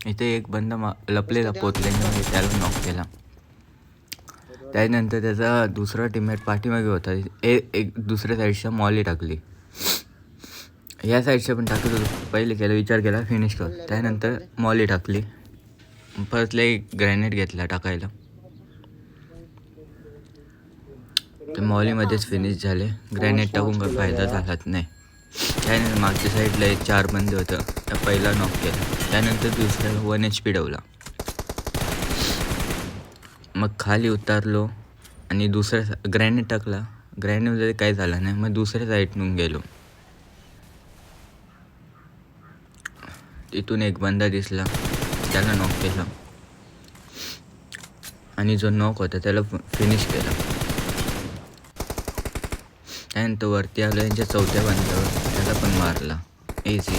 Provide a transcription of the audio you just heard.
इथे एक बंदा लपलेला पोतल्याने मी त्याला नॉक केला. त्यानंतर त्याचा दुसरा टीममेट पाठीमागे होता. एक दुसऱ्या साईडच्या मॉली टाकली. या साईडच्या पण टाकत होतो. पहिले केला विचार केला फिनिश कर. त्यानंतर मॉली टाकली. परत एक ग्रॅनेट घेतला टाकायला. ते मॉलीमध्येच फिनिश झाले. ग्रॅनेट टाकून काही फायदा झालाच नाही. त्यानंतर मागच्या साईडला 4 बंदे होतं. पहिला नॉक केला. त्यानंतर दुसऱ्याला 1 HP ठेवला. मग खाली उतारलो आणि दुसऱ्या ग्रॅनेट टाकला. ग्रॅनेटमध्ये काही झालं नाही. मग दुसऱ्या साईडून गेलो. तिथून एक बंदा दिसला. त्याला नॉक केला आणि जो नॉक होता त्याला फिनिश केला. त्यानंतर वरती आलो यांच्या चौथ्या बंदावर. त्याला पण मारला. इझी.